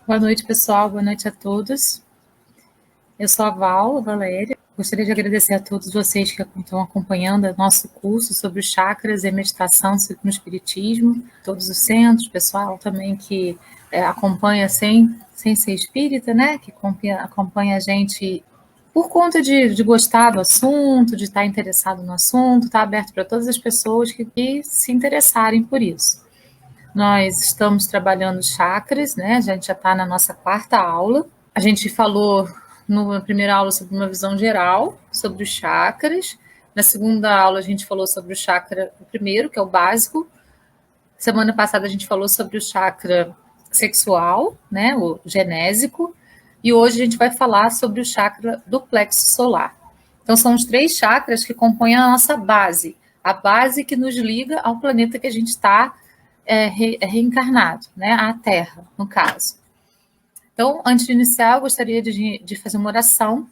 Boa noite, pessoal. Boa noite a todos. Eu sou a Valéria. Gostaria de agradecer a todos vocês que estão acompanhando o nosso curso sobre os chakras e meditação no Espiritismo, todos os centros, pessoal também que acompanha sem ser espírita, né? Que acompanha a gente por conta de gostar do assunto, de estar interessado no assunto, está aberto para todas as pessoas que se interessarem por isso. Nós estamos trabalhando chakras, né? A gente já está na nossa quarta aula. A gente falou na primeira aula sobre uma visão geral sobre os chakras. Na segunda aula a gente falou sobre o chakra primeiro, que é o básico. Semana passada a gente falou sobre o chakra sexual, né? O genésico. E hoje a gente vai falar sobre o chakra do plexo solar. Então são os 3 chakras que compõem a nossa base, a base que nos liga ao planeta que a gente está reencarnado, né? A Terra, no caso. Então, antes de iniciar, eu gostaria de fazer uma oração,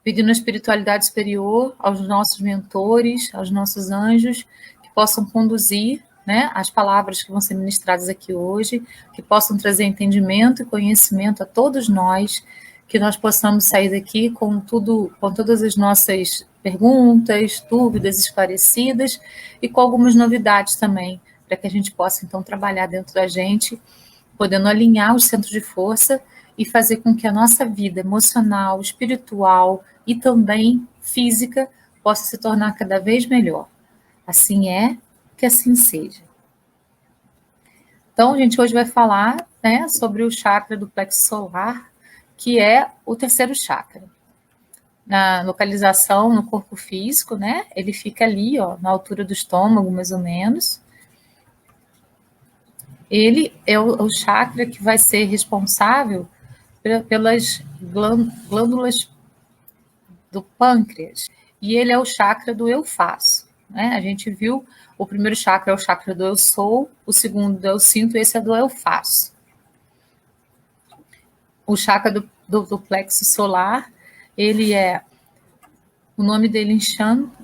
pedindo a espiritualidade superior aos nossos mentores, aos nossos anjos, que possam conduzir, né, as palavras que vão ser ministradas aqui hoje, que possam trazer entendimento e conhecimento a todos nós, que nós possamos sair daqui com todas as nossas perguntas, dúvidas esclarecidas e com algumas novidades também, para que a gente possa, então, trabalhar dentro da gente, podendo alinhar os centros de força e fazer com que a nossa vida emocional, espiritual e também física possa se tornar cada vez melhor. Assim é, que assim seja. Então, a gente hoje vai falar, né, sobre o chakra do plexo solar, que é o terceiro chakra. Na localização no corpo físico, né, ele fica ali, ó, na altura do estômago, mais ou menos. Ele é o chakra que vai ser responsável pelas glândulas do pâncreas. E ele é o chakra do eu faço, né? A gente viu, o primeiro chakra é o chakra do eu sou, o segundo do eu sinto, esse é do eu faço. O chakra do plexo solar, ele é, o nome dele em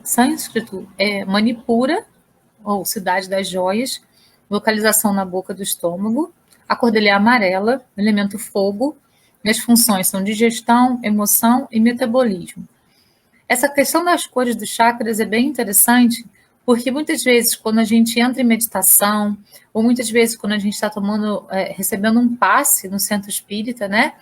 sânscrito é Manipura, ou Cidade das Joias, localização na boca do estômago. A cor dele é amarela, elemento fogo, e as funções são digestão, emoção e metabolismo. Essa questão das cores dos chakras é bem interessante, porque muitas vezes quando a gente entra em meditação, ou muitas vezes quando a gente está recebendo um passe no centro espírita, né?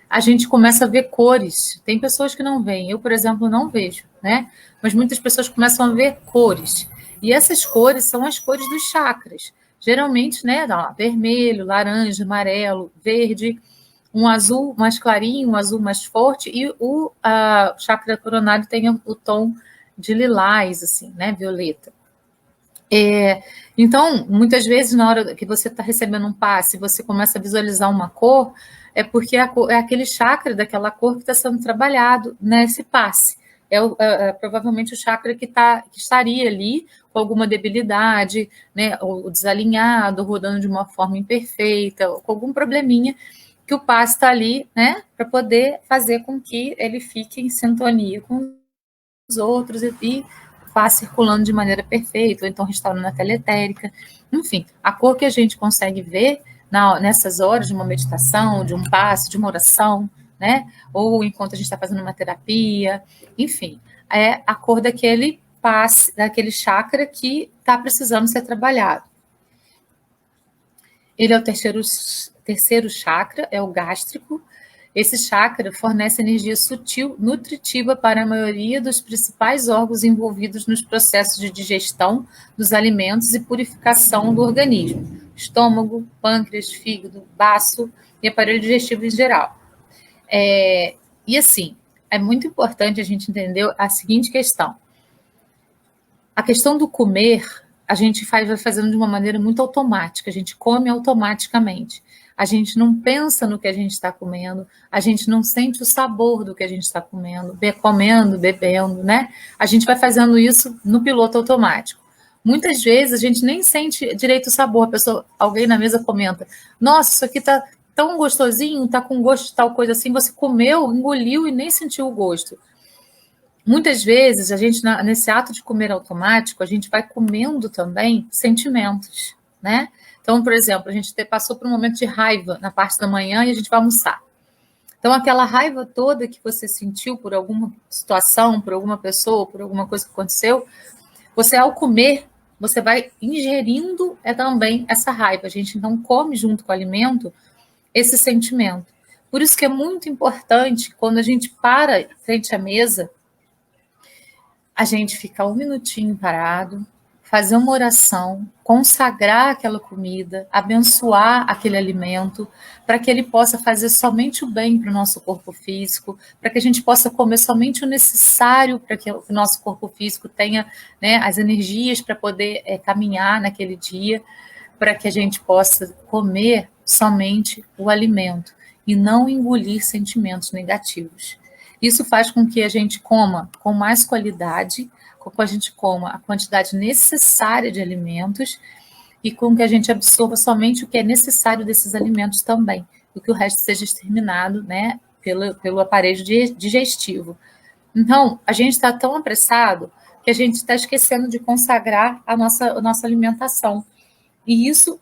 A gente começa a ver cores. Tem pessoas que não veem, eu, por exemplo, não vejo, né? Mas muitas pessoas começam a ver cores. E essas cores são as cores dos chakras. Geralmente, né? Vermelho, laranja, amarelo, verde, um azul mais clarinho, um azul mais forte, e o chakra coronário tem o tom de lilás, assim, né? Violeta. Então, muitas vezes, na hora que você está recebendo um passe, você começa a visualizar uma cor, é porque é aquele chakra daquela cor que está sendo trabalhado nesse passe. Provavelmente o chakra que estaria ali com alguma debilidade, né, ou desalinhado, rodando de uma forma imperfeita, ou com algum probleminha, que o passe está ali, né, para poder fazer com que ele fique em sintonia com os outros e vá circulando de maneira perfeita, ou então restaurando a teletérica. Enfim, a cor que a gente consegue ver nessas horas de uma meditação, de um passe, de uma oração, né? Ou enquanto a gente está fazendo uma terapia, enfim, é a cor daquele passe, daquele chakra que está precisando ser trabalhado. Ele é o terceiro chakra, é o gástrico. Esse chakra fornece energia sutil, nutritiva para a maioria dos principais órgãos envolvidos nos processos de digestão dos alimentos e purificação do organismo: estômago, pâncreas, fígado, baço e aparelho digestivo em geral. E assim, é muito importante a gente entender a seguinte questão. A questão do comer, a gente vai fazendo de uma maneira muito automática, a gente come automaticamente. A gente não pensa no que a gente está comendo, a gente não sente o sabor do que a gente está comendo, bebendo, né? A gente vai fazendo isso no piloto automático. Muitas vezes a gente nem sente direito o sabor. Alguém na mesa comenta: nossa, isso aqui está tão gostosinho, está com gosto de tal coisa assim. Você comeu, engoliu e nem sentiu o gosto. Muitas vezes, a gente, nesse ato de comer automático, a gente vai comendo também sentimentos. né? Então, por exemplo, a gente passou por um momento de raiva na parte da manhã e a gente vai almoçar. Então, aquela raiva toda que você sentiu por alguma situação, por alguma pessoa, por alguma coisa que aconteceu, você, ao comer, você vai ingerindo também essa raiva. A gente não come junto com o alimento esse sentimento. Por isso que é muito importante, quando a gente para frente à mesa, a gente ficar um minutinho parado, fazer uma oração, consagrar aquela comida, abençoar aquele alimento, para que ele possa fazer somente o bem para o nosso corpo físico, para que a gente possa comer somente o necessário para que o nosso corpo físico tenha, né, as energias para poder caminhar naquele dia, para que a gente possa comer somente o alimento e não engolir sentimentos negativos. Isso faz com que a gente coma com mais qualidade, com que a gente coma a quantidade necessária de alimentos e com que a gente absorva somente o que é necessário desses alimentos também, e que o resto seja exterminado, né, pelo aparelho digestivo. Então, a gente está tão apressado que a gente está esquecendo de consagrar a nossa alimentação. E isso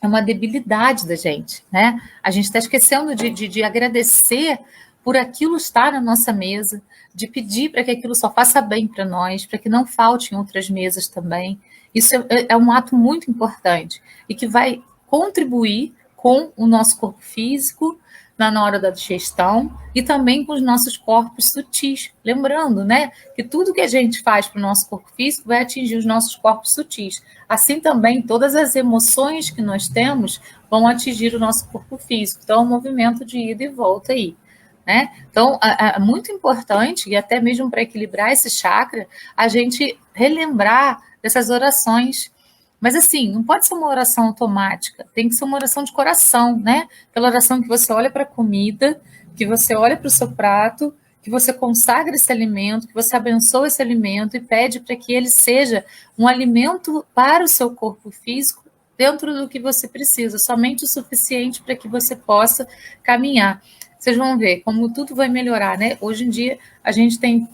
é uma debilidade da gente, né? A gente está esquecendo de agradecer por aquilo estar na nossa mesa, de pedir para que aquilo só faça bem para nós, para que não falte em outras mesas também. Isso é um ato muito importante e que vai contribuir com o nosso corpo físico na hora da digestão e também com os nossos corpos sutis. Lembrando, né, que tudo que a gente faz para o nosso corpo físico vai atingir os nossos corpos sutis. Assim também, todas as emoções que nós temos vão atingir o nosso corpo físico. Então, é um movimento de ida e volta aí, né? Então, é muito importante, e até mesmo para equilibrar esse chakra, a gente relembrar dessas orações. Mas assim, não pode ser uma oração automática, tem que ser uma oração de coração, né? Aquela oração que você olha para a comida, que você olha para o seu prato, que você consagra esse alimento, que você abençoa esse alimento e pede para que ele seja um alimento para o seu corpo físico dentro do que você precisa, somente o suficiente para que você possa caminhar. Vocês vão ver como tudo vai melhorar, né? Hoje em dia, a gente tem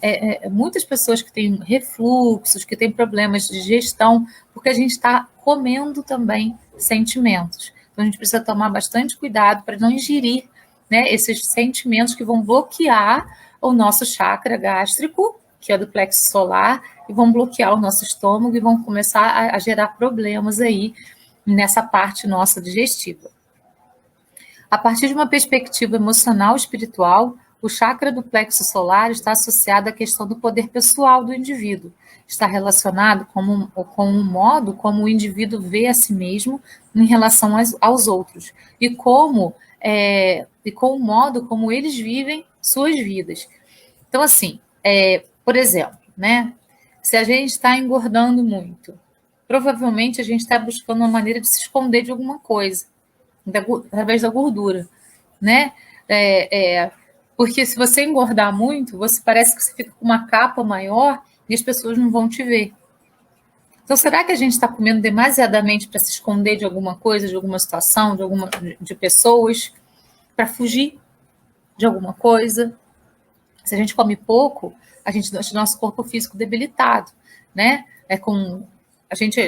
muitas pessoas que têm refluxos, que têm problemas de digestão, porque a gente está comendo também sentimentos. Então, a gente precisa tomar bastante cuidado para não ingerir, né, esses sentimentos que vão bloquear o nosso chakra gástrico, que é do plexo solar, e vão bloquear o nosso estômago e vão começar a gerar problemas aí nessa parte nossa digestiva. A partir de uma perspectiva emocional e espiritual, o chakra do plexo solar está associado à questão do poder pessoal do indivíduo. Está relacionado com o modo como o indivíduo vê a si mesmo em relação aos outros e com o modo como eles vivem suas vidas. Então, assim, por exemplo, né, se a gente está engordando muito, provavelmente a gente está buscando uma maneira de se esconder de alguma coisa, através da gordura, né? Porque se você engordar muito, você parece que você fica com uma capa maior e as pessoas não vão te ver. Então, será que a gente está comendo demasiadamente para se esconder de alguma coisa, de alguma situação, de pessoas, para fugir de alguma coisa? Se a gente come pouco, a gente deixa o nosso corpo físico debilitado, né? A gente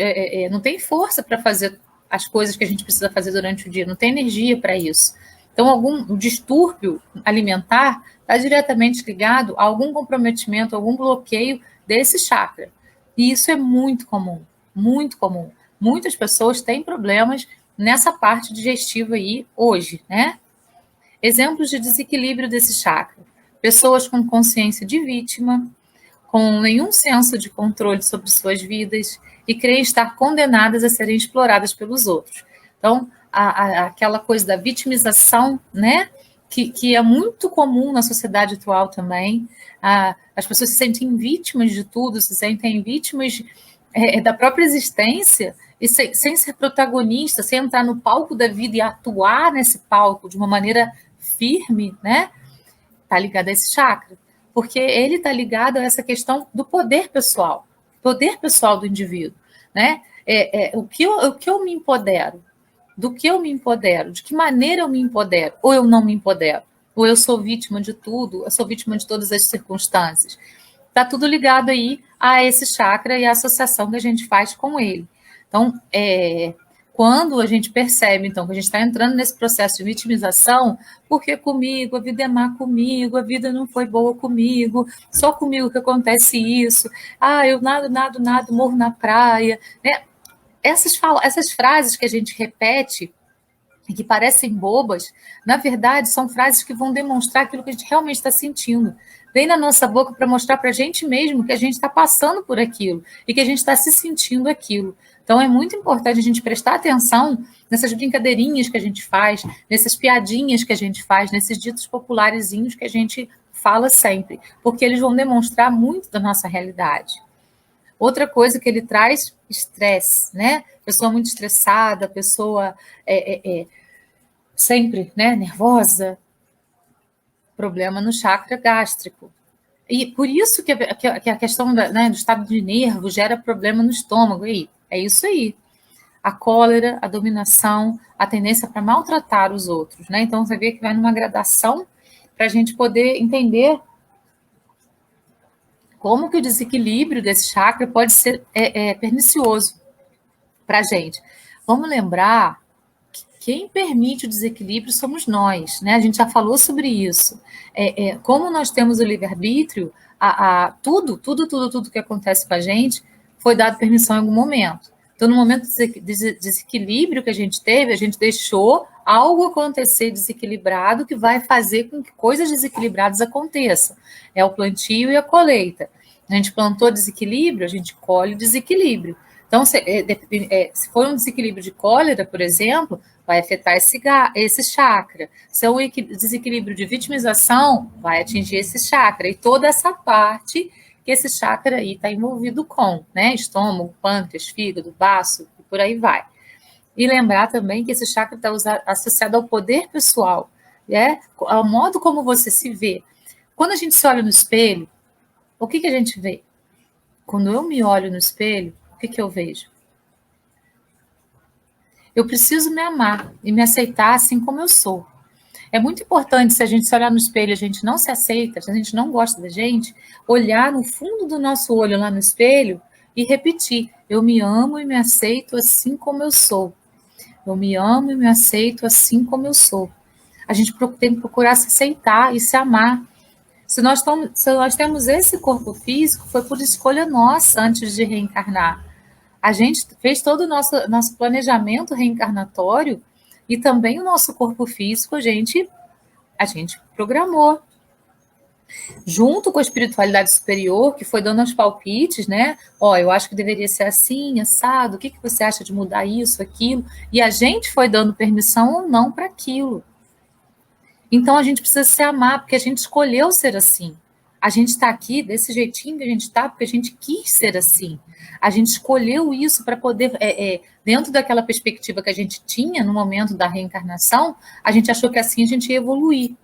não tem força para fazer as coisas que a gente precisa fazer durante o dia, não tem energia para isso. Então, algum distúrbio alimentar está diretamente ligado a algum comprometimento, algum bloqueio desse chakra. E isso é muito comum, muito comum. Muitas pessoas têm problemas nessa parte digestiva aí hoje, né? Exemplos de desequilíbrio desse chakra. Pessoas com consciência de vítima, com nenhum senso de controle sobre suas vidas e creem estar condenadas a serem exploradas pelos outros. Então, aquela coisa da vitimização, né, que é muito comum na sociedade atual também. As pessoas se sentem vítimas de tudo, se sentem vítimas da própria existência e sem ser protagonista, sem entrar no palco da vida e atuar nesse palco de uma maneira firme, né, está ligado a esse chakra. Porque ele está ligado a essa questão do poder pessoal do indivíduo, né? O que eu me empodero? Do que eu me empodero? De que maneira eu me empodero? Ou eu não me empodero? Ou eu sou vítima de tudo? Eu sou vítima de todas as circunstâncias? Está tudo ligado aí a esse chakra e a associação que a gente faz com ele. Então, Quando a gente percebe, então, que a gente está entrando nesse processo de vitimização, porque comigo, a vida é má comigo, a vida não foi boa comigo, só comigo que acontece isso, eu nado, morro na praia, né? Essas frases que a gente repete e que parecem bobas, na verdade, são frases que vão demonstrar aquilo que a gente realmente está sentindo. Vem na nossa boca para mostrar para a gente mesmo que a gente está passando por aquilo e que a gente está se sentindo aquilo. Então, é muito importante a gente prestar atenção nessas brincadeirinhas que a gente faz, nessas piadinhas que a gente faz, nesses ditos popularizinhos que a gente fala sempre, porque eles vão demonstrar muito da nossa realidade. Outra coisa que ele traz, estresse, né? Pessoa muito estressada, pessoa sempre, né, nervosa, problema no chakra gástrico. E por isso que a questão né, do estado de nervo gera problema no estômago. E é isso aí. A cólera, a dominação, a tendência para maltratar os outros. Né? Então, você vê que vai numa gradação para a gente poder entender como que o desequilíbrio desse chakra pode ser pernicioso para a gente. Vamos lembrar que quem permite o desequilíbrio somos nós, né? A gente já falou sobre isso. Como nós temos o livre-arbítrio, tudo que acontece com a gente foi dado permissão em algum momento. Então, no momento de desequilíbrio que a gente teve, a gente deixou algo acontecer desequilibrado que vai fazer com que coisas desequilibradas aconteçam. É o plantio e a colheita. A gente plantou desequilíbrio, a gente colhe desequilíbrio. Então, se for um desequilíbrio de cólera, por exemplo, vai afetar esse chakra. Se é um desequilíbrio de vitimização, vai atingir esse chakra. E toda essa parte que esse chakra aí está envolvido com, né? Estômago, pâncreas, fígado, baço, e por aí vai. E lembrar também que esse chakra está associado ao poder pessoal, né? Ao modo como você se vê. Quando a gente se olha no espelho, o que a gente vê? Quando eu me olho no espelho, o que eu vejo? Eu preciso me amar e me aceitar assim como eu sou. É muito importante, se a gente se olhar no espelho e a gente não se aceita, se a gente não gosta da gente, olhar no fundo do nosso olho lá no espelho e repetir: eu me amo e me aceito assim como eu sou. Eu me amo e me aceito assim como eu sou. A gente tem que procurar se aceitar e se amar. Se nós temos esse corpo físico, foi por escolha nossa antes de reencarnar. A gente fez todo o nosso planejamento reencarnatório e também o nosso corpo físico a gente programou. Junto com a espiritualidade superior, que foi dando os palpites, né? Eu acho que deveria ser assim, assado, o que você acha de mudar isso, aquilo? E a gente foi dando permissão ou não para aquilo. Então, a gente precisa se amar, porque a gente escolheu ser assim. A gente está aqui desse jeitinho que a gente está, porque a gente quis ser assim. A gente escolheu isso para poder, dentro daquela perspectiva que a gente tinha no momento da reencarnação, a gente achou que assim a gente ia evoluir.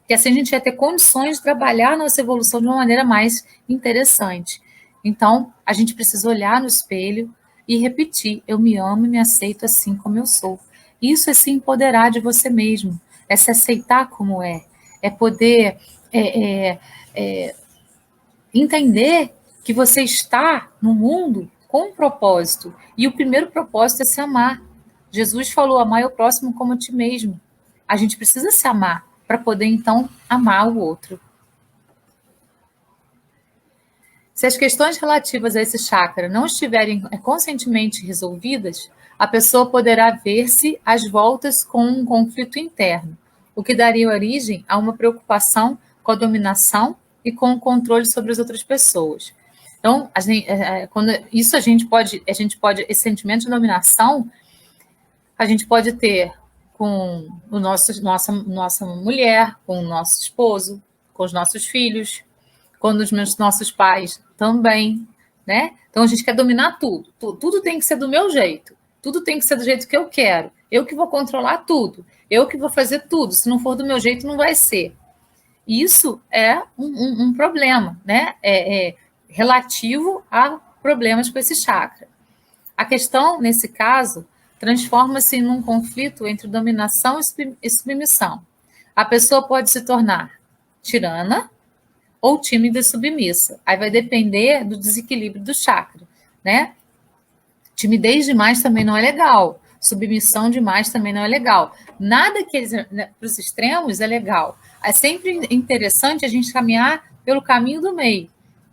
Que assim a gente ia ter condições de trabalhar a nossa evolução de uma maneira mais interessante. Então, a gente precisa olhar no espelho e repetir: eu me amo e me aceito assim como eu sou. Isso é se empoderar de você mesmo. É se aceitar como é poder entender que você está no mundo com um propósito, e o primeiro propósito é se amar. Jesus falou: amar o próximo como a ti mesmo. A gente precisa se amar para poder, então, amar o outro. Se as questões relativas a esse chakra não estiverem conscientemente resolvidas, a pessoa poderá ver-se às voltas com um conflito interno, o que daria origem a uma preocupação com a dominação e com o controle sobre as outras pessoas. Então, quando isso a gente pode, esse sentimento de dominação, a gente pode ter com nossa mulher, com o nosso esposo, com os nossos filhos, com os nossos pais também, né? Então a gente quer dominar tudo. Tudo tem que ser do meu jeito. Tudo tem que ser do jeito que eu quero. Eu que vou controlar tudo. Eu que vou fazer tudo. Se não for do meu jeito, não vai ser. Isso é um problema, né? Relativo a problemas com esse chakra. A questão, nesse caso, transforma-se num conflito entre dominação e submissão. A pessoa pode se tornar tirana ou tímida e submissa. Aí vai depender do desequilíbrio do chakra, né? Timidez demais também não é legal, Submissão demais também não é legal. Nada que eles, né, para os extremos é legal. É sempre interessante a gente caminhar pelo caminho do meio,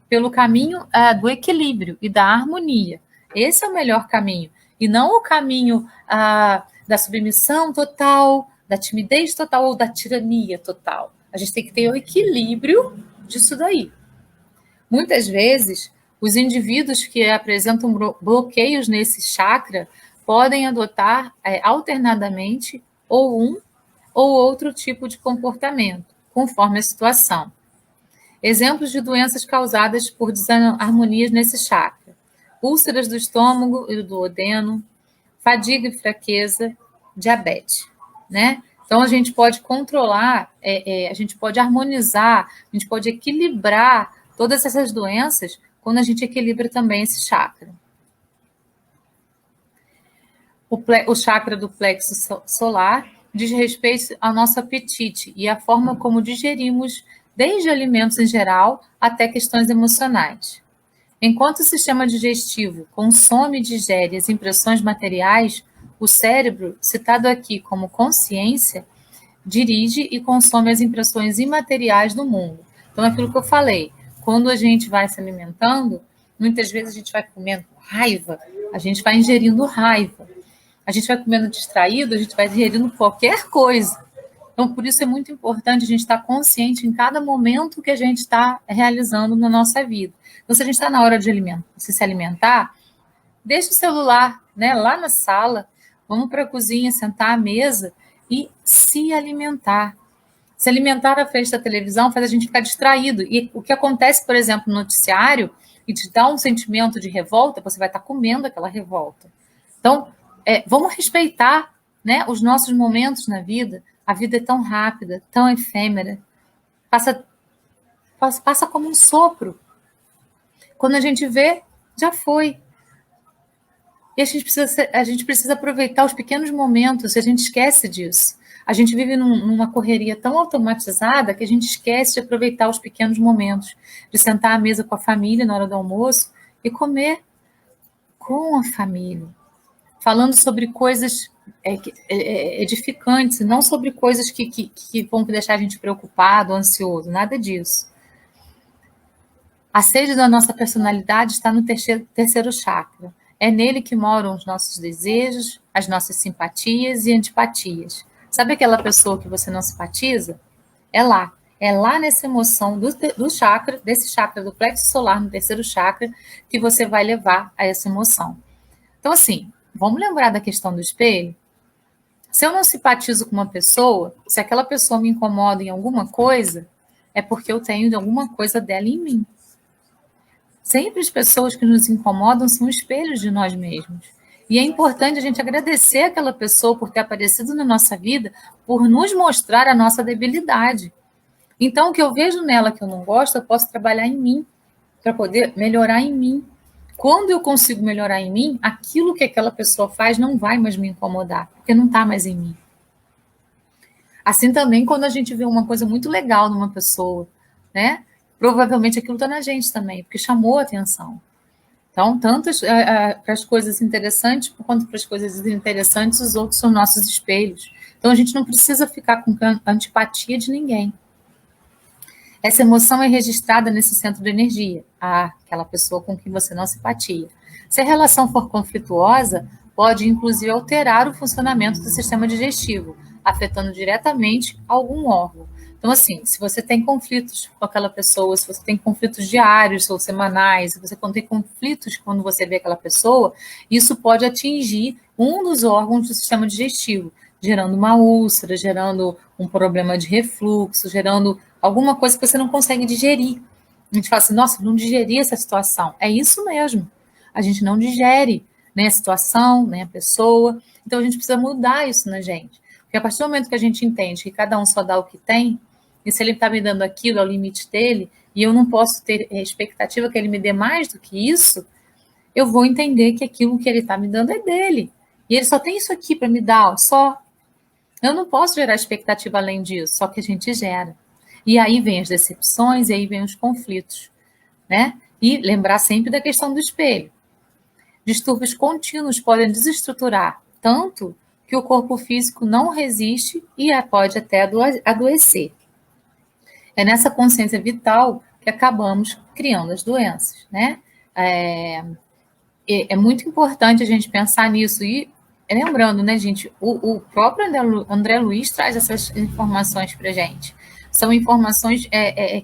pelo caminho do equilíbrio e da harmonia. Esse é o melhor caminho. E não o caminho da submissão total, da timidez total ou da tirania total. A gente tem que ter o equilíbrio disso daí. Muitas vezes, os indivíduos que apresentam bloqueios nesse chakra podem adotar alternadamente ou um ou outro tipo de comportamento, conforme a situação. Exemplos de doenças causadas por desarmonias nesse chakra: úlceras do estômago e do duodeno, fadiga e fraqueza, diabetes, né? Então, a gente pode controlar, a gente pode harmonizar, a gente pode equilibrar todas essas doenças quando a gente equilibra também esse chakra. O chakra do plexo solar diz respeito ao nosso apetite e à forma como digerimos, desde alimentos em geral até questões emocionais. Enquanto o sistema digestivo consome e digere as impressões materiais, o cérebro, citado aqui como consciência, dirige e consome as impressões imateriais do mundo. Então, aquilo que eu falei, quando a gente vai se alimentando, muitas vezes a gente vai comendo raiva, a gente vai ingerindo raiva. A gente vai comendo distraído, a gente vai ingerindo qualquer coisa. Então, por isso é muito importante a gente estar consciente em cada momento que a gente está realizando na nossa vida. Então, se a gente está na hora de se alimentar, deixa o celular, né, lá na sala, vamos para a cozinha, sentar à mesa e se alimentar. Se alimentar à frente da televisão faz a gente ficar distraído. E o que acontece, por exemplo, no noticiário, e te dá um sentimento de revolta, você vai estar comendo aquela revolta. Então, vamos respeitar, né, os nossos momentos na vida. A vida é tão rápida, tão efêmera. Passa como um sopro. Quando a gente vê, já foi. E a gente precisa aproveitar os pequenos momentos, e a gente esquece disso. A gente vive numa correria tão automatizada que a gente esquece de aproveitar os pequenos momentos, de sentar à mesa com a família na hora do almoço e comer com a família, falando sobre coisas edificantes, não sobre coisas que vão deixar a gente preocupado, ansioso, nada disso. A sede da nossa personalidade está no terceiro chakra. É nele que moram os nossos desejos, as nossas simpatias e antipatias. Sabe aquela pessoa que você não simpatiza? É lá nessa emoção do chakra, desse chakra do plexo solar, no terceiro chakra, que você vai levar a essa emoção. Então, assim, vamos lembrar da questão do espelho? Se eu não simpatizo com uma pessoa, se aquela pessoa me incomoda em alguma coisa, é porque eu tenho alguma coisa dela em mim. Sempre as pessoas que nos incomodam são espelhos de nós mesmos. E é importante a gente agradecer aquela pessoa por ter aparecido na nossa vida, por nos mostrar a nossa debilidade. Então, o que eu vejo nela que eu não gosto, eu posso trabalhar em mim, para poder melhorar em mim. Quando eu consigo melhorar em mim, aquilo que aquela pessoa faz não vai mais me incomodar, porque não está mais em mim. Assim também, quando a gente vê uma coisa muito legal numa pessoa, né? Provavelmente aquilo está na gente também, porque chamou a atenção. Então, tanto para as coisas interessantes quanto para as coisas interessantes, os outros são nossos espelhos. Então, a gente não precisa ficar com antipatia de ninguém. Essa emoção é registrada nesse centro de energia, aquela pessoa com quem você não simpatia. Se a relação for conflituosa, pode inclusive alterar o funcionamento do sistema digestivo, afetando diretamente algum órgão. Então, assim, se você tem conflitos com aquela pessoa, se você tem conflitos diários ou semanais, se você tem conflitos quando você vê aquela pessoa, isso pode atingir um dos órgãos do sistema digestivo, gerando uma úlcera, gerando um problema de refluxo, gerando alguma coisa que você não consegue digerir. A gente fala assim, nossa, não digeri essa situação. É isso mesmo. A gente não digere nem a situação, nem a pessoa. Então, a gente precisa mudar isso na gente. Porque a partir do momento que a gente entende que cada um só dá o que tem, e se ele está me dando aquilo, é o limite dele, e eu não posso ter expectativa que ele me dê mais do que isso, eu vou entender que aquilo que ele está me dando é dele. E ele só tem isso aqui para me dar, só. Eu não posso gerar expectativa além disso, só que a gente gera. E aí vem as decepções, e aí vem os conflitos, né? E lembrar sempre da questão do espelho. Distúrbios contínuos podem desestruturar tanto que o corpo físico não resiste e pode até adoecer. É nessa consciência vital que acabamos criando as doenças, né? É muito importante a gente pensar nisso. E lembrando, né, gente, o próprio André Luiz traz essas informações para a gente. São informações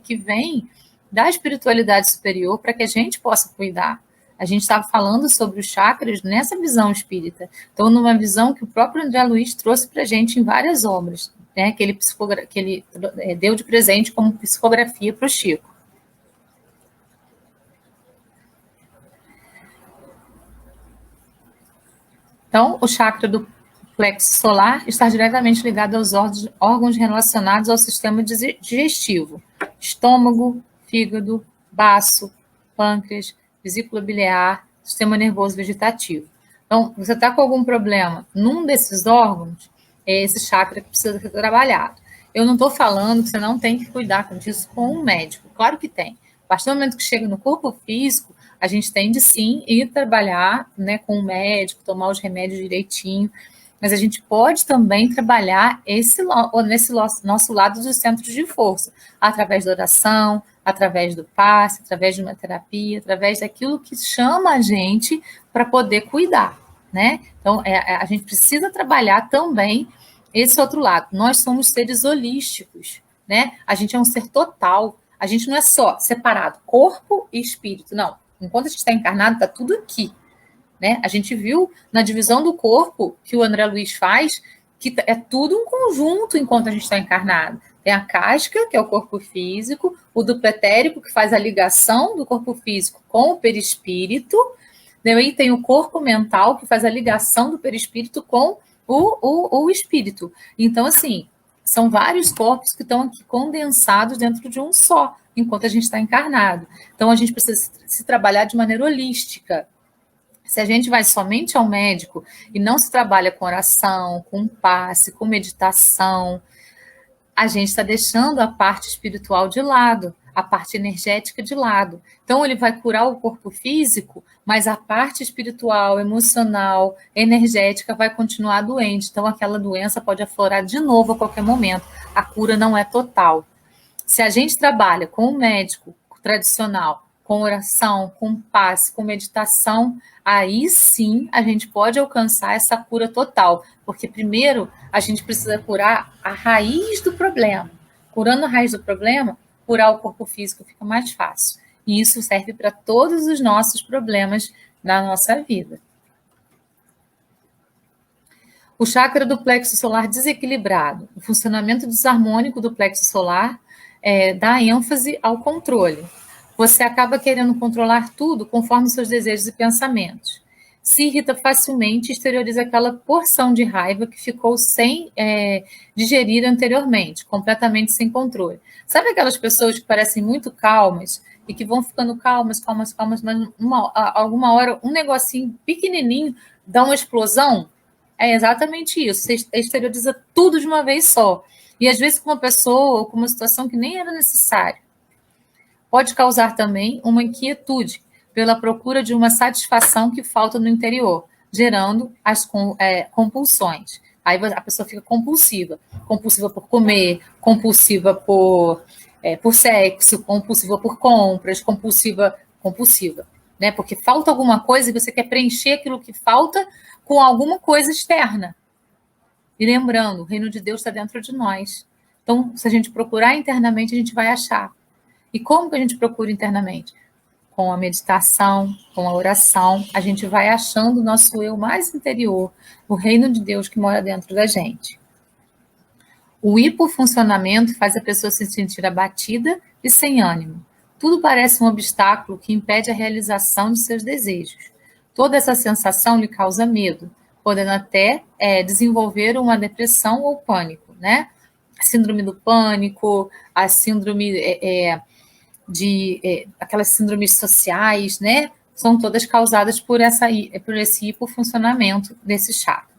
que vêm da espiritualidade superior para que a gente possa cuidar. A gente estava falando sobre os chakras nessa visão espírita. Então, numa visão que o próprio André Luiz trouxe para a gente em várias obras, né, que ele deu de presente como psicografia para o Chico. Então, o chakra do plexo solar está diretamente ligado aos órgãos relacionados ao sistema digestivo: estômago, fígado, baço, pâncreas, vesícula biliar, sistema nervoso vegetativo. Então, você está com algum problema num desses órgãos, é esse chakra que precisa ser trabalhado. Eu não estou falando que você não tem que cuidar disso com um médico. Claro que tem. A partir do momento que chega no corpo físico, a gente tem de sim ir trabalhar, né, com o médico, tomar os remédios direitinho, mas a gente pode também trabalhar nesse nosso lado dos centros de força, através da oração, através do passe, através de uma terapia, através daquilo que chama a gente para poder cuidar, né? Então, a gente precisa trabalhar também esse outro lado. Nós somos seres holísticos, né? A gente é um ser total. A gente não é só separado, corpo e espírito, não. Enquanto a gente está encarnado, está tudo aqui, né? A gente viu na divisão do corpo que o André Luiz faz, que é tudo um conjunto enquanto a gente está encarnado. Tem a casca, que é o corpo físico, o duplo etérico, que faz a ligação do corpo físico com o perispírito, daí tem o corpo mental, que faz a ligação do perispírito com o espírito. Então, assim, são vários corpos que estão aqui condensados dentro de um só, enquanto a gente está encarnado. Então, a gente precisa se trabalhar de maneira holística. Se a gente vai somente ao médico e não se trabalha com oração, com passe, com meditação, a gente está deixando a parte espiritual de lado, a parte energética de lado. Então, ele vai curar o corpo físico, mas a parte espiritual, emocional, energética vai continuar doente. Então, aquela doença pode aflorar de novo a qualquer momento. A cura não é total. Se a gente trabalha com o médico tradicional, com oração, com passe, com meditação, aí sim a gente pode alcançar essa cura total. Porque primeiro a gente precisa curar a raiz do problema. Curando a raiz do problema, curar o corpo físico fica mais fácil. E isso serve para todos os nossos problemas da nossa vida. O chakra do plexo solar desequilibrado, o funcionamento desarmônico do plexo solar dá ênfase ao controle. Você acaba querendo controlar tudo conforme seus desejos e pensamentos. Se irrita facilmente e exterioriza aquela porção de raiva que ficou sem digerir anteriormente, completamente sem controle. Sabe aquelas pessoas que parecem muito calmas e que vão ficando calmas, mas alguma hora um negocinho pequenininho dá uma explosão? É exatamente isso. Você exterioriza tudo de uma vez só. E às vezes com uma pessoa ou com uma situação que nem era necessária. Pode causar também uma inquietude pela procura de uma satisfação que falta no interior, gerando as compulsões. Aí a pessoa fica compulsiva. Compulsiva por comer, compulsiva por sexo, compulsiva por compras, compulsiva, né? Porque falta alguma coisa e você quer preencher aquilo que falta com alguma coisa externa. E lembrando, o reino de Deus está dentro de nós. Então, se a gente procurar internamente, a gente vai achar. E como que a gente procura internamente? Com a meditação, com a oração, a gente vai achando o nosso eu mais interior, o reino de Deus que mora dentro da gente. O hipofuncionamento faz a pessoa se sentir abatida e sem ânimo. Tudo parece um obstáculo que impede a realização de seus desejos. Toda essa sensação lhe causa medo, podendo até desenvolver uma depressão ou pânico, né? A síndrome do pânico, a síndrome aquelas síndromes sociais, né? São todas causadas por esse hipofuncionamento desse chakra.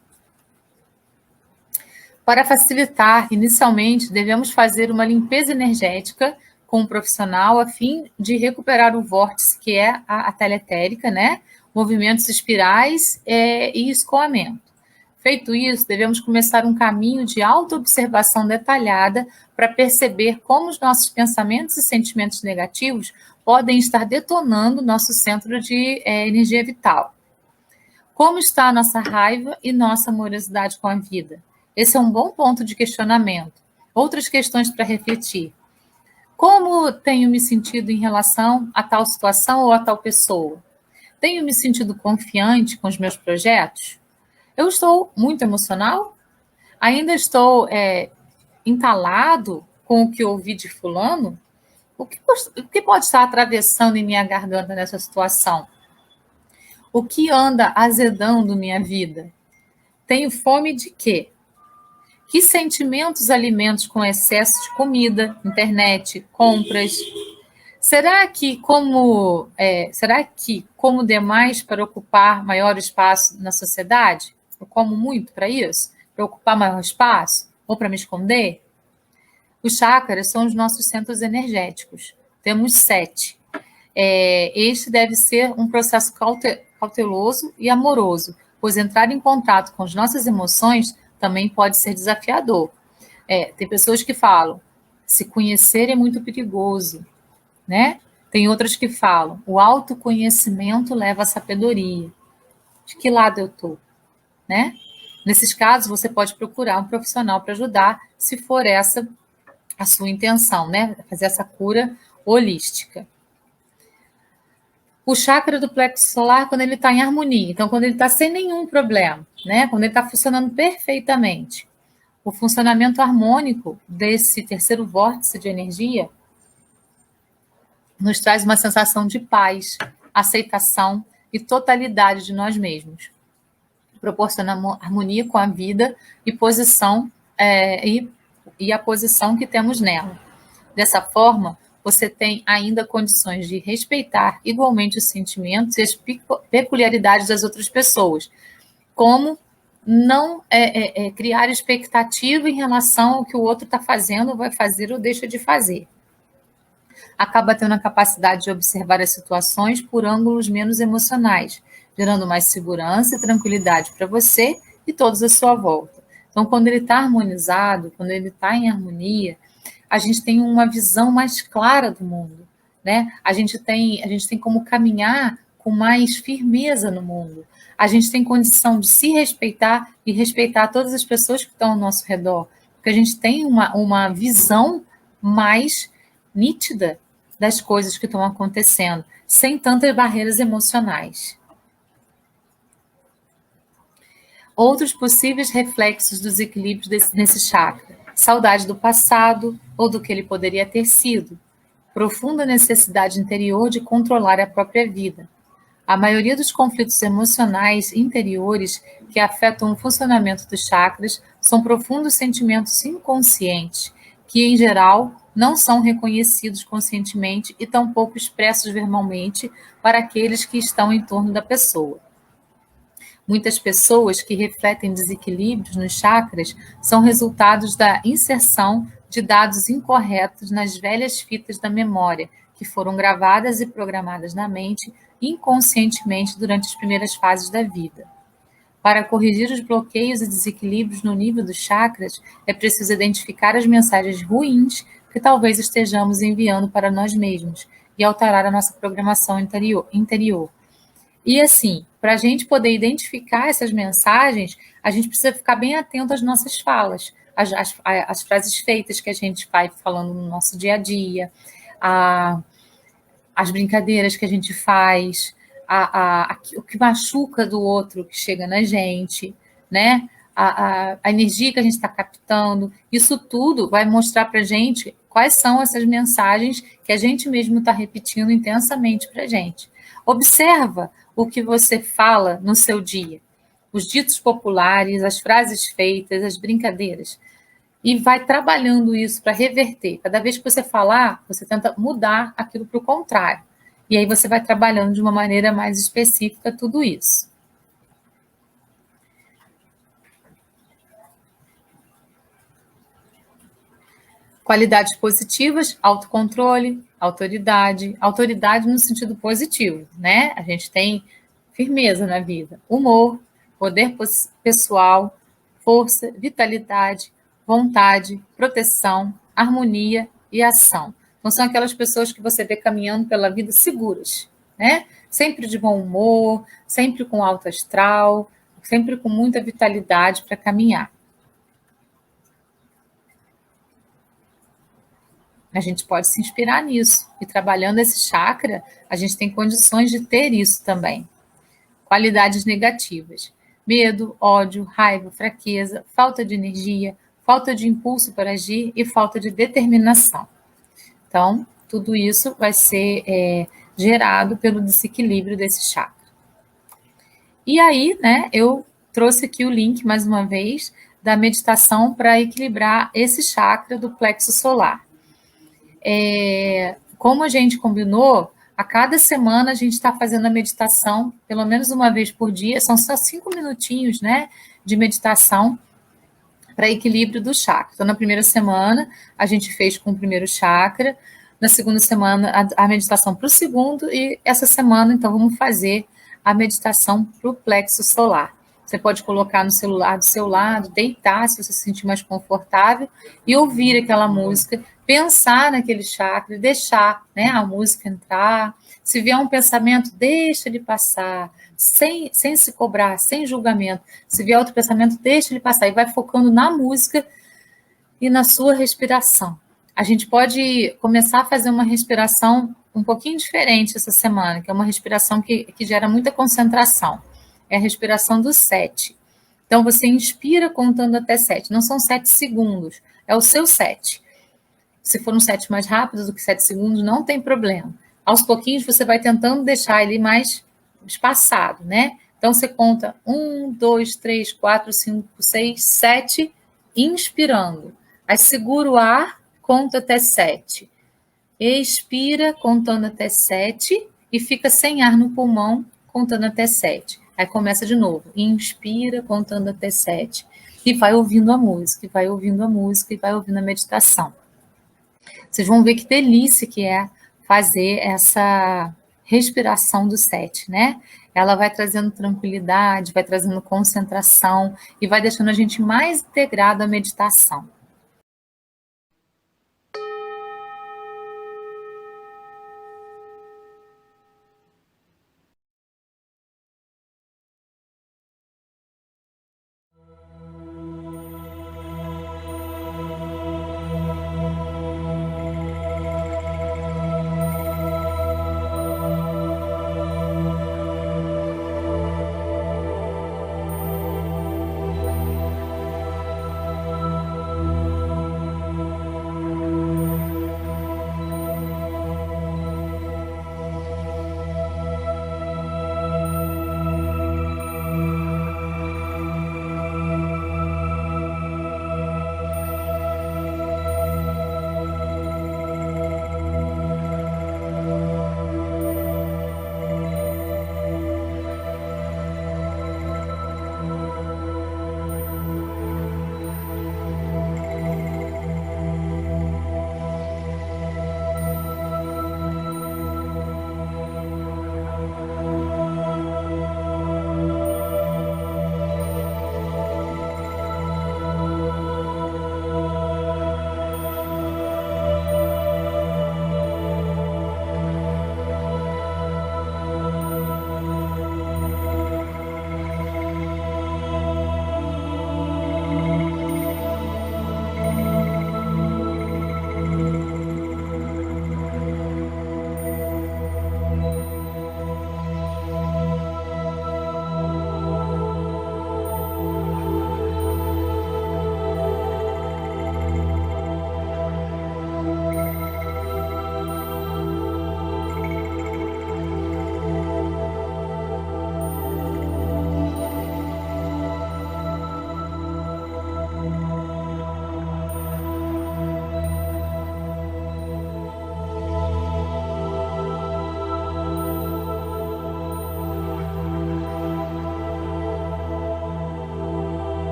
Para facilitar, inicialmente, devemos fazer uma limpeza energética com um profissional a fim de recuperar o vórtice, que é a teletérica, né? Movimentos espirais e escoamento. Feito isso, devemos começar um caminho de autoobservação detalhada para perceber como os nossos pensamentos e sentimentos negativos podem estar detonando nosso centro de energia vital. Como está a nossa raiva e nossa amorosidade com a vida? Esse é um bom ponto de questionamento. Outras questões para refletir. Como tenho me sentido em relação a tal situação ou a tal pessoa? Tenho me sentido confiante com os meus projetos? Eu estou muito emocional? Ainda estou entalado com o que ouvi de fulano? O que pode estar atravessando em minha garganta nessa situação? O que anda azedando minha vida? Tenho fome de quê? Que sentimentos alimento com excesso de comida, internet, compras? Será que, como demais para ocupar maior espaço na sociedade? Eu como muito para isso? Para ocupar maior espaço? Ou para me esconder? Os chakras são os nossos centros energéticos. Temos 7. Este deve ser um processo cauteloso e amoroso, pois entrar em contato com as nossas emoções também pode ser desafiador. Tem pessoas que falam, se conhecer é muito perigoso, né? Tem outras que falam, o autoconhecimento leva à sabedoria. De que lado eu estou, né? Nesses casos, você pode procurar um profissional para ajudar, se for essa a sua intenção, né? Fazer essa cura holística. O chakra do plexo solar, quando ele está em harmonia, então quando ele está sem nenhum problema, né? Quando ele está funcionando perfeitamente. O funcionamento harmônico desse terceiro vórtice de energia nos traz uma sensação de paz, aceitação e totalidade de nós mesmos. Proporciona harmonia com a vida e posição e a posição que temos nela. Dessa forma, você tem ainda condições de respeitar igualmente os sentimentos e as peculiaridades das outras pessoas, como não criar expectativa em relação ao que o outro está fazendo, vai fazer ou deixa de fazer. Acaba tendo a capacidade de observar as situações por ângulos menos emocionais, gerando mais segurança e tranquilidade para você e todos à sua volta. Então, quando ele está harmonizado, quando ele está em harmonia, a gente tem uma visão mais clara do mundo, né? A gente tem como caminhar com mais firmeza no mundo. A gente tem condição de se respeitar e respeitar todas as pessoas que estão ao nosso redor, porque a gente tem uma visão mais nítida das coisas que estão acontecendo, sem tantas barreiras emocionais. Outros possíveis reflexos dos equilíbrios nesse chakra: saudade do passado ou do que ele poderia ter sido, profunda necessidade interior de controlar a própria vida. A maioria dos conflitos emocionais interiores que afetam o funcionamento dos chakras são profundos sentimentos inconscientes, que, em geral, não são reconhecidos conscientemente e tampouco expressos verbalmente para aqueles que estão em torno da pessoa. Muitas pessoas que refletem desequilíbrios nos chakras são resultados da inserção de dados incorretos nas velhas fitas da memória, que foram gravadas e programadas na mente inconscientemente durante as primeiras fases da vida. Para corrigir os bloqueios e desequilíbrios no nível dos chakras, é preciso identificar as mensagens ruins que talvez estejamos enviando para nós mesmos e alterar a nossa programação interior. E assim, para a gente poder identificar essas mensagens, a gente precisa ficar bem atento às nossas falas, às frases feitas que a gente vai falando no nosso dia a dia, as brincadeiras que a gente faz, o que machuca do outro que chega na gente, né? A energia que a gente está captando, isso tudo vai mostrar para a gente quais são essas mensagens que a gente mesmo está repetindo intensamente para a gente. Observa o que você fala no seu dia, os ditos populares, as frases feitas, as brincadeiras, e vai trabalhando isso para reverter. Cada vez que você falar, você tenta mudar aquilo para o contrário. E aí você vai trabalhando de uma maneira mais específica tudo isso. Qualidades positivas: autocontrole, autoridade no sentido positivo, né? A gente tem firmeza na vida, humor, poder pessoal, força, vitalidade, vontade, proteção, harmonia e ação. Então, são aquelas pessoas que você vê caminhando pela vida seguras, né? Sempre de bom humor, sempre com alto astral, sempre com muita vitalidade para caminhar. A gente pode se inspirar nisso. E trabalhando esse chakra, a gente tem condições de ter isso também. Qualidades negativas: medo, ódio, raiva, fraqueza, falta de energia, falta de impulso para agir e falta de determinação. Então, tudo isso vai ser gerado pelo desequilíbrio desse chakra. E aí, né, eu trouxe aqui o link, mais uma vez, da meditação para equilibrar esse chakra do plexo solar. Como a gente combinou, a cada semana a gente está fazendo a meditação, pelo menos uma vez por dia, são só 5 minutinhos, né, de meditação para equilíbrio do chakra. Então, na primeira semana, a gente fez com o primeiro chakra, na segunda semana, a meditação para o segundo, e essa semana, então, vamos fazer a meditação para o plexo solar. Você pode colocar no celular do seu lado, deitar, se você se sentir mais confortável, e ouvir aquela música, pensar naquele chakra, deixar, né, a música entrar. Se vier um pensamento, deixa ele passar, sem se cobrar, sem julgamento. Se vier outro pensamento, deixa ele passar, e vai focando na música e na sua respiração. A gente pode começar a fazer uma respiração um pouquinho diferente essa semana, que é uma respiração que gera muita concentração. É a respiração do 7. Então, você inspira contando até 7. Não são 7 segundos, é o seu 7. Se for um 7 mais rápido do que 7 segundos, não tem problema. Aos pouquinhos, você vai tentando deixar ele mais espaçado, né? Então, você conta 1, 2, 3, 4, 5, 6, 7, inspirando. Aí, segura o ar, conta até 7. Expira, contando até 7, e fica sem ar no pulmão, contando até 7. Aí começa de novo. Inspira, contando até 7. E vai ouvindo a música, e vai ouvindo a música, e vai ouvindo a meditação. Vocês vão ver que delícia que é fazer essa respiração do 7, né? Ela vai trazendo tranquilidade, vai trazendo concentração e vai deixando a gente mais integrado à meditação.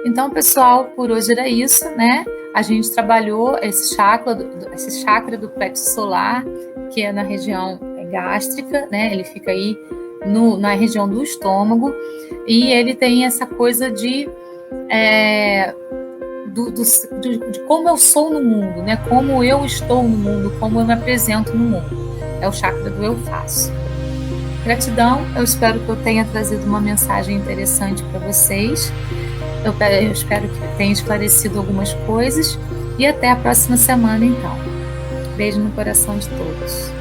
Então, pessoal, por hoje era isso, né? A gente trabalhou esse chakra do plexo solar, que é na região gástrica, né? Ele fica aí na região do estômago, e ele tem essa coisa de como eu sou no mundo, né? Como eu estou no mundo, como eu me apresento no mundo. É o chakra do eu faço. Gratidão, eu espero que eu tenha trazido uma mensagem interessante para vocês. Eu espero que tenha esclarecido algumas coisas e até a próxima semana, então. Beijo no coração de todos.